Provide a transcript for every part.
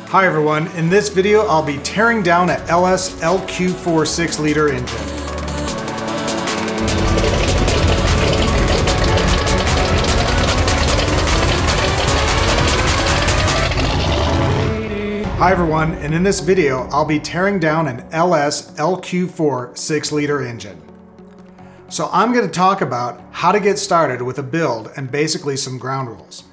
Hi everyone, in this video I'll be tearing down an LS LQ4 6-liter engine. Hi everyone, and in this video I'll be tearing down an LS LQ4 6-liter engine. So I'm going to talk about how to get started with a build and basically some ground rules.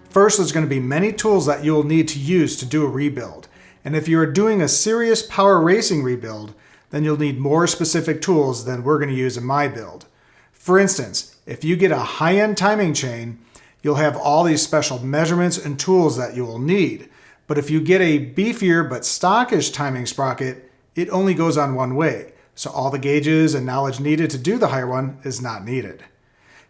First, there's going to be many tools that you'll need to use to do a rebuild. And if you're doing a serious power racing rebuild, then you'll need more specific tools than we're going to use in my build. For instance, if you get a high-end timing chain, you'll have all these special measurements and tools that you will need. But if you get a beefier but stockish timing sprocket, it only goes on one way. So all the gauges and knowledge needed to do the higher one is not needed.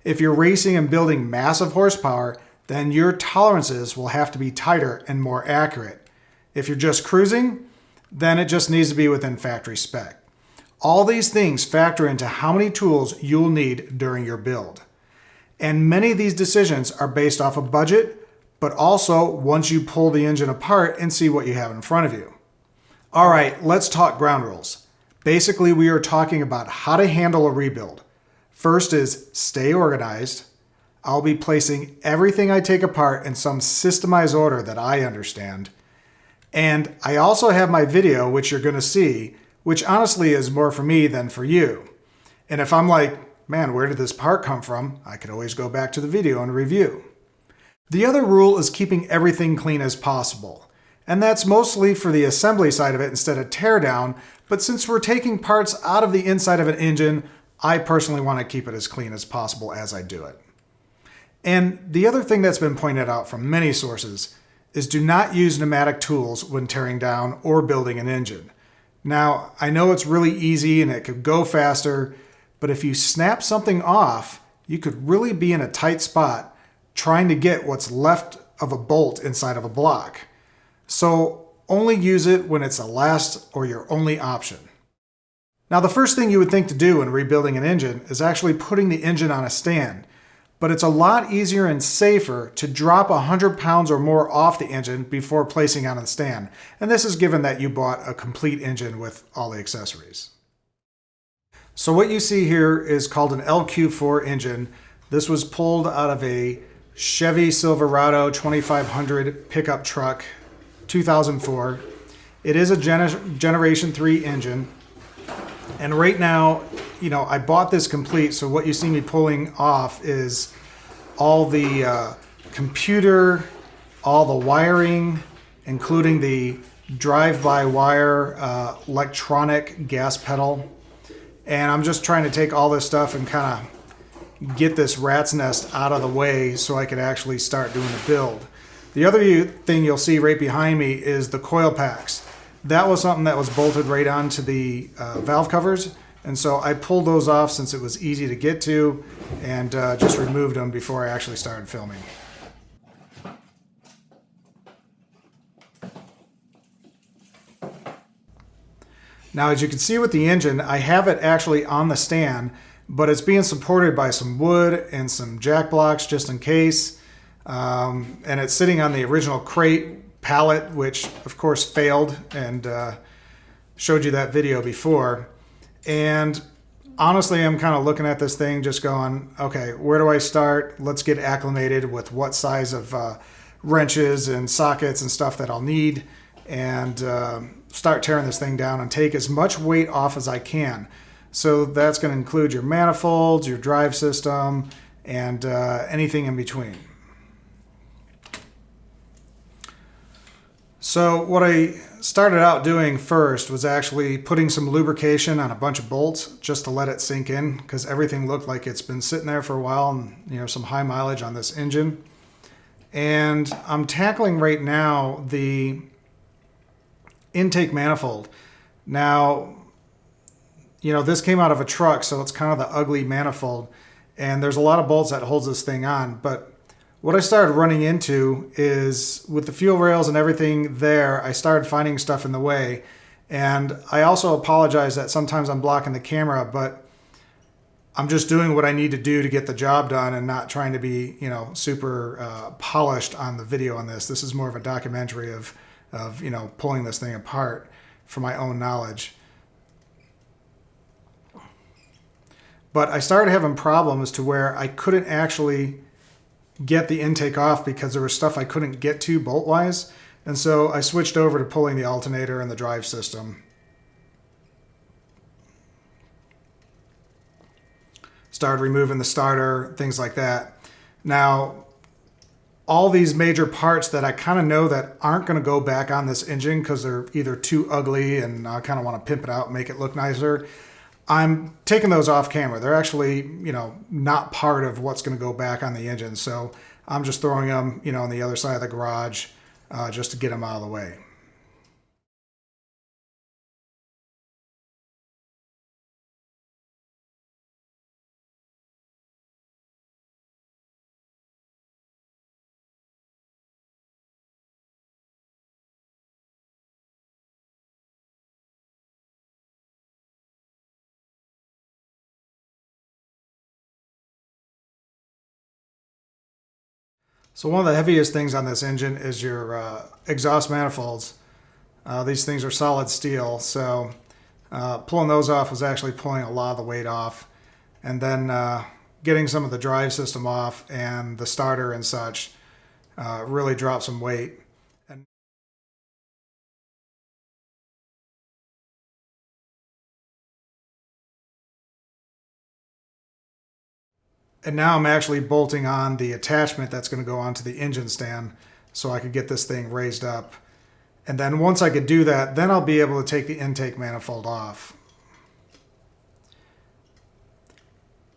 If you're racing and building massive horsepower, then your tolerances will have to be tighter and more accurate. If you're just cruising, then it just needs to be within factory spec. All these things factor into how many tools you'll need during your build. And many of these decisions are based off a budget, but also once you pull the engine apart and see what you have in front of you. All right, let's talk ground rules. Basically, we are talking about how to handle a rebuild. First is stay organized. I'll be placing everything I take apart in some systemized order that I understand. And I also have my video, which you're going to see, which honestly is more for me than for you. And if I'm like, man, where did this part come from? I could always go back to the video and review. The other rule is keeping everything clean as possible. And that's mostly for the assembly side of it instead of teardown. But since we're taking parts out of the inside of an engine, I personally want to keep it as clean as possible as I do it. And the other thing that's been pointed out from many sources is do not use pneumatic tools when tearing down or building an engine. Now, I know it's really easy and it could go faster, but if you snap something off, you could really be in a tight spot trying to get what's left of a bolt inside of a block. So only use it when it's a last or your only option. Now, the first thing you would think to do when rebuilding an engine is actually putting the engine on a stand. But it's a lot easier and safer to drop 100 pounds or more off the engine before placing on the stand. And this is given that you bought a complete engine with all the accessories. So what you see here is called an LQ4 engine. This was pulled out of a Chevy Silverado 2500 pickup truck, 2004. It is a Generation 3 engine. And right now, I bought this complete, so what you see me pulling off is all the computer, all the wiring, including the drive-by-wire electronic gas pedal. And I'm just trying to take all this stuff and kind of get this rat's nest out of the way so I could actually start doing the build. The other thing you'll see right behind me is the coil packs. That was something that was bolted right onto the valve covers. And so I pulled those off since it was easy to get to and just removed them before I actually started filming. Now, as you can see with the engine, I have it actually on the stand, but it's being supported by some wood and some jack blocks just in case. And it's sitting on the original crate pallet, which of course failed, and showed you that video before. And honestly, I'm kind of looking at this thing just going, okay, where do I start? Let's get acclimated with what size of wrenches and sockets and stuff that I'll need, and start tearing this thing down and take as much weight off as I can. So that's going to include your manifolds, your drive system, and anything in between. So what I started out doing first was actually putting some lubrication on a bunch of bolts just to let it sink in, because everything looked like it's been sitting there for a while, and some high mileage on this engine. And I'm tackling right now the intake manifold. Now, this came out of a truck, so it's kind of the ugly manifold, and there's a lot of bolts that holds this thing on, but what I started running into is with the fuel rails and everything there, I started finding stuff in the way. And I also apologize that sometimes I'm blocking the camera, but I'm just doing what I need to do to get the job done and not trying to be, super polished on the video on this. This is more of a documentary of of, pulling this thing apart for my own knowledge. But I started having problems to where I couldn't actually get the intake off because there was stuff I couldn't get to bolt-wise. And so I switched over to pulling the alternator and the drive system. Started removing the starter, things like that. Now, all these major parts that I kind of know that aren't going to go back on this engine because they're either too ugly and I kind of want to pimp it out and make it look nicer, I'm taking those off camera. They're actually, not part of what's going to go back on the engine. So I'm just throwing them, on the other side of the garage just to get them out of the way. So one of the heaviest things on this engine is your exhaust manifolds. These things are solid steel, so pulling those off was actually pulling a lot of the weight off. And then getting some of the drive system off and the starter and such really dropped some weight. And now I'm actually bolting on the attachment that's going to go onto the engine stand so I could get this thing raised up. And then once I could do that, then I'll be able to take the intake manifold off.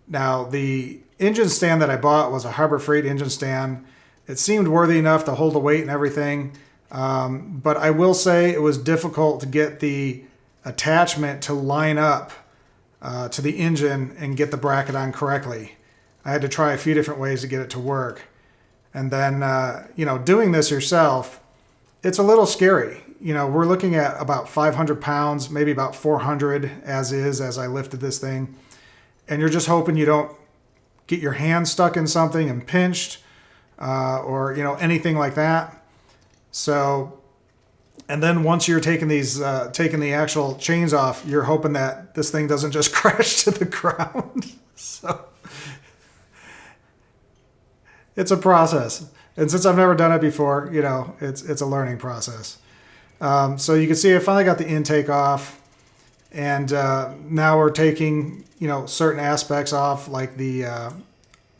Now, the engine stand that I bought was a Harbor Freight engine stand. It seemed worthy enough to hold the weight and everything, but I will say it was difficult to get the attachment to line up to the engine and get the bracket on correctly. I had to try a few different ways to get it to work. And then, doing this yourself, it's a little scary. We're looking at about 500 pounds, maybe about 400 as I lifted this thing. And you're just hoping you don't get your hand stuck in something and pinched or, anything like that. So, and then once you're taking taking the actual chains off, you're hoping that this thing doesn't just crash to the ground. So it's a process. And since I've never done it before, it's a learning process. So you can see I finally got the intake off. And now we're taking, certain aspects off, like the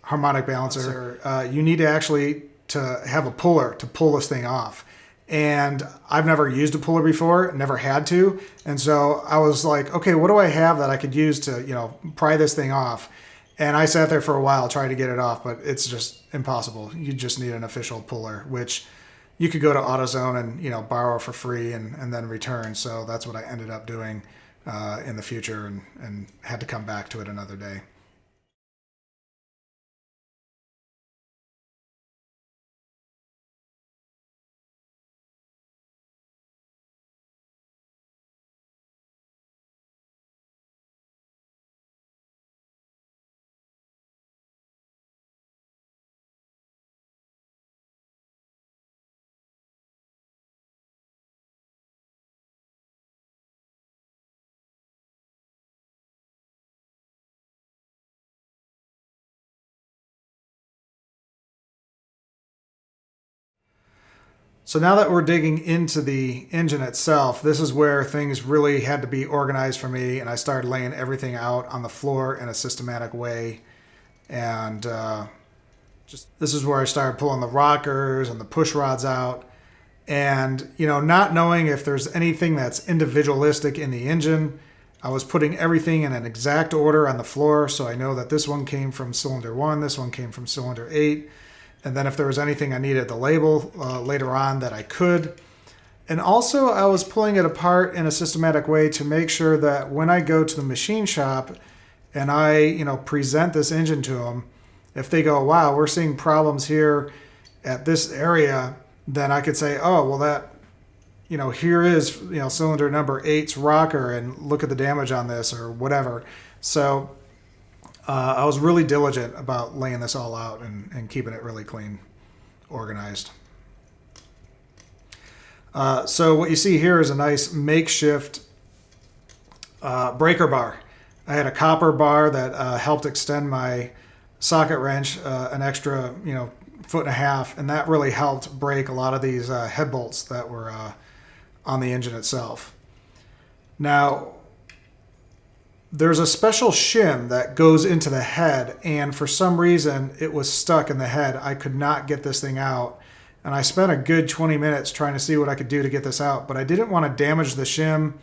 harmonic balancer. You need to actually have a puller to pull this thing off. And I've never used a puller before, never had to. And so I was like, okay, what do I have that I could use to, pry this thing off? And I sat there for a while trying to get it off, but it's just impossible. You just need an official puller, which you could go to AutoZone and, borrow for free and then return. So that's what I ended up doing in the future and had to come back to it another day. So now that we're digging into the engine itself, this is where things really had to be organized for me, and I started laying everything out on the floor in a systematic way. And this is where I started pulling the rockers and the push rods out. And, not knowing if there's anything that's individualistic in the engine, I was putting everything in an exact order on the floor, so I know that this one came from cylinder 1, this one came from cylinder 8. And then if there was anything I needed to label later on that I could. And also I was pulling it apart in a systematic way to make sure that when I go to the machine shop and I, present this engine to them, if they go, wow, we're seeing problems here at this area, then I could say, oh, well that, here is, cylinder number 8's rocker and look at the damage on this or whatever. So I was really diligent about laying this all out and keeping it really clean, organized. So what you see here is a nice makeshift breaker bar. I had a copper bar that helped extend my socket wrench an extra, 1.5 feet, and that really helped break a lot of these head bolts that were on the engine itself. Now, there's a special shim that goes into the head, and for some reason it was stuck in the head. I could not get this thing out, and I spent a good 20 minutes trying to see what I could do to get this out, but I didn't want to damage the shim,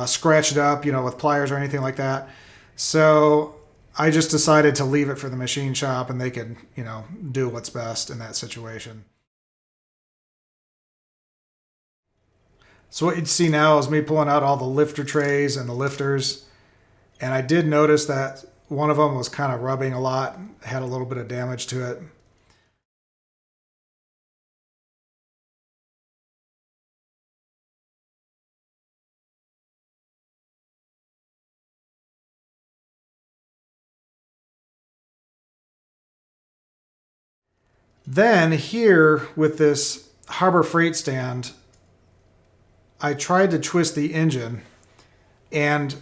scratch it up, with pliers or anything like that. So I just decided to leave it for the machine shop, and they could, do what's best in that situation. So what you'd see now is me pulling out all the lifter trays and the lifters. And I did notice that one of them was kind of rubbing a lot, had a little bit of damage to it. Then here with this Harbor Freight stand, I tried to twist the engine, and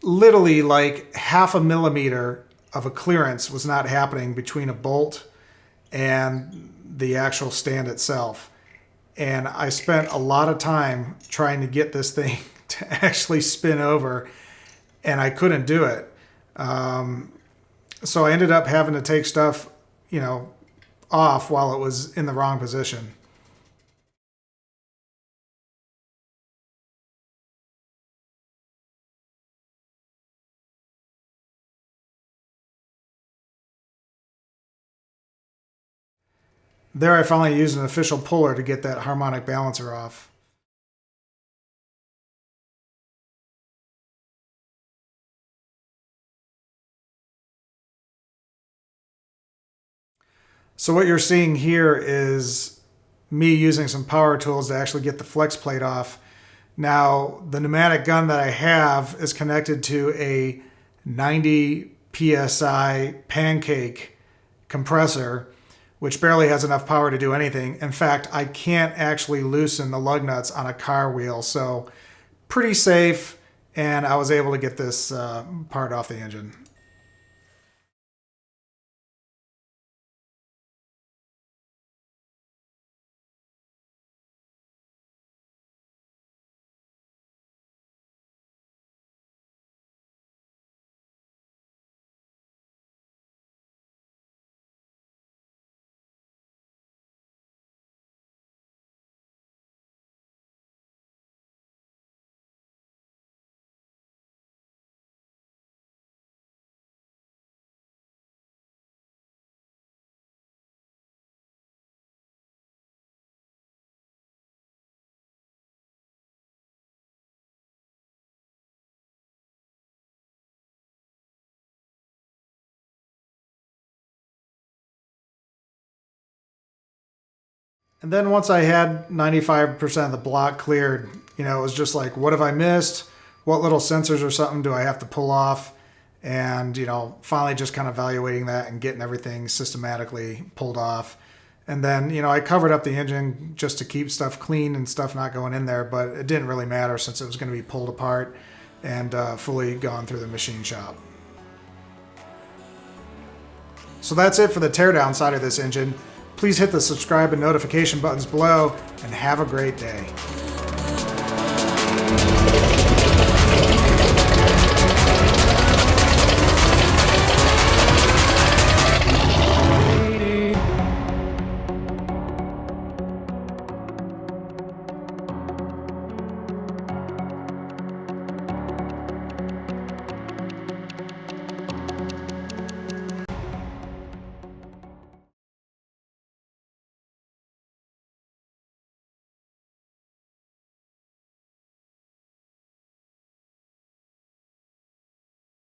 literally like 0.5 millimeter of a clearance was not happening between a bolt and the actual stand itself. And I spent a lot of time trying to get this thing to actually spin over, and I couldn't do it. So I ended up having to take stuff, off while it was in the wrong position. There I finally used an official puller to get that harmonic balancer off. So what you're seeing here is me using some power tools to actually get the flex plate off. Now, the pneumatic gun that I have is connected to a 90 PSI pancake compressor, which barely has enough power to do anything. In fact, I can't actually loosen the lug nuts on a car wheel, so pretty safe, and I was able to get this part off the engine. And then once I had 95% of the block cleared, it was just like, what have I missed? What little sensors or something do I have to pull off? And, finally just kind of evaluating that and getting everything systematically pulled off. And then, I covered up the engine just to keep stuff clean and stuff not going in there, but it didn't really matter since it was going to be pulled apart and fully gone through the machine shop. So that's it for the teardown side of this engine. Please hit the subscribe and notification buttons below, and have a great day.